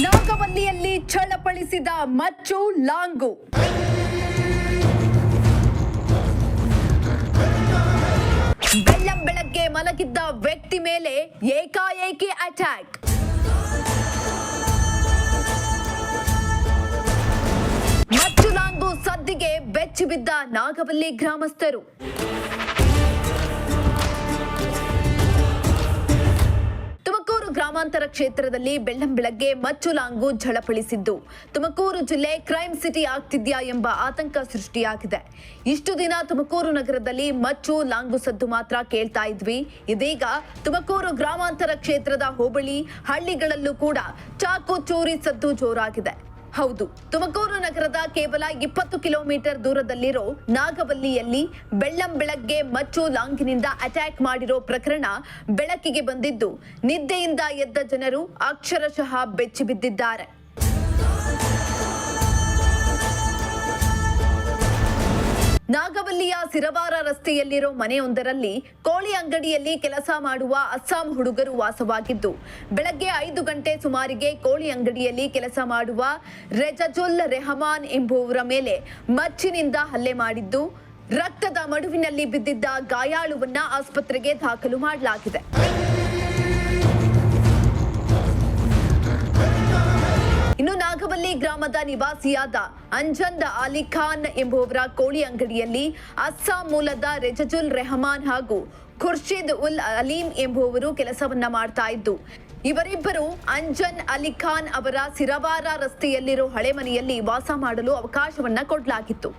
ನಾಗವಲ್ಲಿಯಲ್ಲಿ ಛಳಪಳಿಸಿದ ಮಚ್ಚು ಲಾಂಗು. ಬೆಳ್ಳಂಬೆಳಗ್ಗೆ ಮಲಗಿದ್ದ ವ್ಯಕ್ತಿ ಮೇಲೆ ಏಕಾಏಕಿ ಅಟ್ಯಾಕ್. ಮಚ್ಚು ಲಾಂಗು ಸದ್ದಿಗೆ ಬೆಚ್ಚಿ ಬಿದ್ದ ನಾಗವಲ್ಲಿ ಗ್ರಾಮಸ್ಥರು. ಗ್ರಾಮಾಂತರ ಕ್ಷೇತ್ರದಲ್ಲಿ ಬೆಳ್ಳಂಬೆಳಗ್ಗೆ ಮಚ್ಚು ಲಾಂಗು ಝಳಪಳಿಸಿದ್ದು ತುಮಕೂರು ಜಿಲ್ಲೆ ಕ್ರೈಮ್ ಸಿಟಿ ಆಗ್ತಿದ್ಯಾ ಎಂಬ ಆತಂಕ ಸೃಷ್ಟಿಯಾಗಿದೆ. ಇಷ್ಟು ದಿನ ತುಮಕೂರು ನಗರದಲ್ಲಿ ಮಚ್ಚು ಲಾಂಗು ಸದ್ದು ಮಾತ್ರ ಕೇಳ್ತಾ ಇದ್ವಿ. ಇದೀಗ ತುಮಕೂರು ಗ್ರಾಮಾಂತರ ಕ್ಷೇತ್ರದ ಹೋಬಳಿ ಹಳ್ಳಿಗಳಲ್ಲೂ ಕೂಡ ಚಾಕು ಚೂರಿ ಸದ್ದು ಜೋರಾಗಿದೆ. ಹೌದು, ತುಮಕೂರು ನಗರದ ಕೇವಲ 20 ಕಿಲೋಮೀಟರ್ ದೂರದಲ್ಲಿರೋ ನಾಗವಲ್ಲಿಯಲ್ಲಿ ಬೆಳ್ಳಂಬೆಳಗ್ಗೆ ಮಚ್ಚು ಲಾಂಗಿನಿಂದ ಅಟ್ಯಾಕ್ ಮಾಡಿರೋ ಪ್ರಕರಣ ಬೆಳಕಿಗೆ ಬಂದಿದ್ದು ನಿದ್ದೆಯಿಂದ ಎದ್ದ ಜನರು ಅಕ್ಷರಶಃ ಬೆಚ್ಚಿ ಬಿದ್ದಿದ್ದಾರೆ. ನಾಗವಲ್ಲಿಯ ಸಿರವಾರ ರಸ್ತೆಯಲ್ಲಿರೋ ಮನೆಯೊಂದರಲ್ಲಿ ಕೋಳಿ ಅಂಗಡಿಯಲ್ಲಿ ಕೆಲಸ ಮಾಡುವ ಅಸ್ಸಾಂ ಹುಡುಗರು ವಾಸವಾಗಿದ್ದು ಬೆಳಗ್ಗೆ 5 ಗಂಟೆ ಸುಮಾರಿಗೆ ಕೋಳಿ ಅಂಗಡಿಯಲ್ಲಿ ಕೆಲಸ ಮಾಡುವ ರೆಜಜುಲ್ ರೆಹಮಾನ್ ಎಂಬುವರ ಮೇಲೆ ಮಚ್ಚಿನಿಂದ ಹಲ್ಲೆ ಮಾಡಿದ್ದು ರಕ್ತದ ಮಡುವಿನಲ್ಲಿ ಬಿದ್ದಿದ್ದ ಗಾಯಾಳುವನ್ನ ಆಸ್ಪತ್ರೆಗೆ ದಾಖಲು ಮಾಡಲಾಗಿದೆ. ಇನ್ನು ನಾಗವಲ್ಲಿ ಗ್ರಾಮದ ನಿವಾಸಿಯಾದ ಅಂಜದ್ ಅಲಿ ಖಾನ್ ಎಂಬುವರ ಕೋಳಿ ಅಂಗಡಿಯಲ್ಲಿ ಅಸ್ಸಾಂ ಮೂಲದ ರೆಜಜುಲ್ ರೆಹಮಾನ್ ಹಾಗೂ ಖುರ್ಷಿದ್ ಉಲ್ ಅಲೀಂ ಎಂಬುವವರು ಕೆಲಸವನ್ನ ಮಾಡ್ತಾ ಇದ್ದು ಇವರಿಬ್ಬರು ಅಂಜನ್ ಅಲಿ ಖಾನ್ ಅವರ ಸಿರವಾರ ರಸ್ತೆಯಲ್ಲಿರೋ ಹಳೆ ಮನೆಯಲ್ಲಿ ವಾಸ ಮಾಡಲು ಅವಕಾಶವನ್ನ ಕೊಡಲಾಗಿತ್ತು.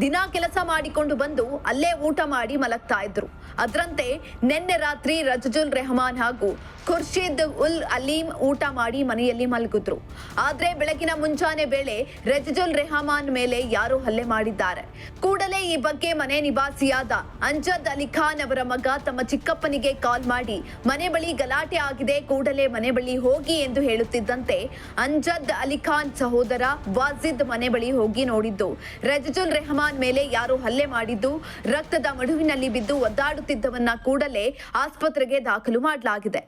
ದಿನ ಕೆಲಸ ಮಾಡಿಕೊಂಡು ಬಂದು ಅಲ್ಲೇ ಊಟ ಮಾಡಿ ಮಲಗ್ತಾ ಇದ್ರು. ಅದರಂತೆ ನಿನ್ನೆ ರಾತ್ರಿ ರಜಜುಲ್ ರೆಹಮಾನ್ ಹಾಗೂ ಖುರ್ಷಿದ್ ಉಲ್ ಅಲೀಂ ಊಟ ಮಾಡಿ ಮನೆಯಲ್ಲಿ ಮಲಗಿದ್ರು. ಆದ್ರೆ ಬೆಳಗಿನ ಮುಂಜಾನೆ ವೇಳೆ ರಜಜುಲ್ ರೆಹಮಾನ್ ಮೇಲೆ ಯಾರೋ ಹಲ್ಲೆ ಮಾಡಿದ್ದಾರೆ. ಕೂಡಲೇ ಈ ಬಗ್ಗೆ ಮನೆ ನಿವಾಸಿಯಾದ ಅಂಜದ್ ಅಲಿ ಖಾನ್ ಅವರ ಮಗ ತಮ್ಮ ಚಿಕ್ಕಪ್ಪನಿಗೆ ಕಾಲ್ ಮಾಡಿ ಮನೆ ಬಳಿ ಗಲಾಟೆ ಆಗಿದೆ, ಕೂಡಲೇ ಮನೆ ಬಳಿ ಹೋಗಿ ಎಂದು ಹೇಳುತ್ತಿದ್ದಂತೆ ಅಂಜದ್ ಅಲಿ ಖಾನ್ ಸಹೋದರ ವಾಜಿದ್ ಮನೆ ಬಳಿ ಹೋಗಿ ನೋಡಿದ್ದು ರಜಜುಲ್ ರೆಹಮಾನ್ ಮೇಲೆ ಯಾರೋ ಹಲ್ಲೆ ಮಾಡಿದ್ದು ರಕ್ತದ ಮಡುವಿನಲ್ಲಿ ಬಿದ್ದು ಒದ್ದಾಡುತ್ತಿದ್ದವನ್ನ ಕೂಡಲೇ ಆಸ್ಪತ್ರೆಗೆ ದಾಖಲು ಮಾಡಲಾಗಿದೆ.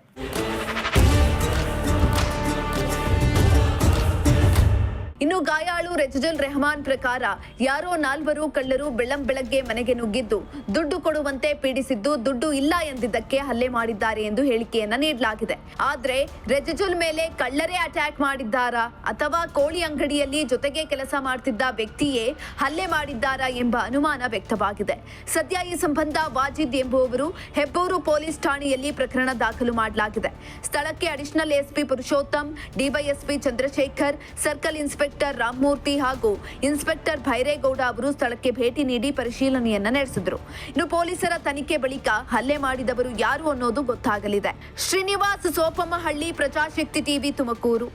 ಇನ್ನು ಗಾಯಾಳು ರೆಜಜುಲ್ ರೆಹಮಾನ್ ಪ್ರಕಾರ ಯಾರೋ 4 ಕಳ್ಳರು ಬೆಳ್ಳಂಬೆಳಗ್ಗೆ ಮನೆಗೆ ನುಗ್ಗಿದ್ದು ದುಡ್ಡು ಕೊಡುವಂತೆ ಪೀಡಿಸಿದ್ದು ದುಡ್ಡು ಇಲ್ಲ ಎಂದಿದ್ದಕ್ಕೆ ಹಲ್ಲೆ ಮಾಡಿದ್ದಾರೆ ಎಂದು ಹೇಳಿಕೆಯನ್ನ ನೀಡಲಾಗಿದೆ. ಆದ್ರೆ ರೆಜಜುಲ್ ಮೇಲೆ ಕಳ್ಳರೇ ಅಟ್ಯಾಕ್ ಮಾಡಿದ್ದಾರಾ ಅಥವಾ ಕೋಳಿ ಅಂಗಡಿಯಲ್ಲಿ ಜೊತೆಗೆ ಕೆಲಸ ಮಾಡ್ತಿದ್ದ ವ್ಯಕ್ತಿಯೇ ಹಲ್ಲೆ ಮಾಡಿದ್ದಾರಾ ಎಂಬ ಅನುಮಾನ ವ್ಯಕ್ತವಾಗಿದೆ. ಸದ್ಯ ಈ ಸಂಬಂಧ ವಾಜಿದ್ ಎಂಬುವವರು ಹೆಬ್ಬೂರು ಪೊಲೀಸ್ ಠಾಣೆಯಲ್ಲಿ ಪ್ರಕರಣ ದಾಖಲು ಮಾಡಲಾಗಿದೆ. ಸ್ಥಳಕ್ಕೆ additional SP Purushottam, DYSP Chandrashekhar, circle inspector Ramamurthy ಹಾಗೂ ಇನ್ಸ್ಪೆಕ್ಟರ್ ಭೈರೇಗೌಡ ಅವರು ಸ್ಥಳಕ್ಕೆ ಭೇಟಿ ನೀಡಿ ಪರಿಶೀಲನೆಯನ್ನ ನಡೆಸಿದ್ರು. ಇನ್ನು ಪೊಲೀಸರ ತನಿಖೆ ಬಳಿಕ ಹಲ್ಲೆ ಮಾಡಿದವರು ಯಾರು ಅನ್ನೋದು ಗೊತ್ತಾಗಲಿದೆ. ಶ್ರೀನಿವಾಸ್ ಸೋಪಮ್ಮಹಳ್ಳಿ, ಪ್ರಜಾಶಕ್ತಿ ಟಿವಿ, ತುಮಕೂರು.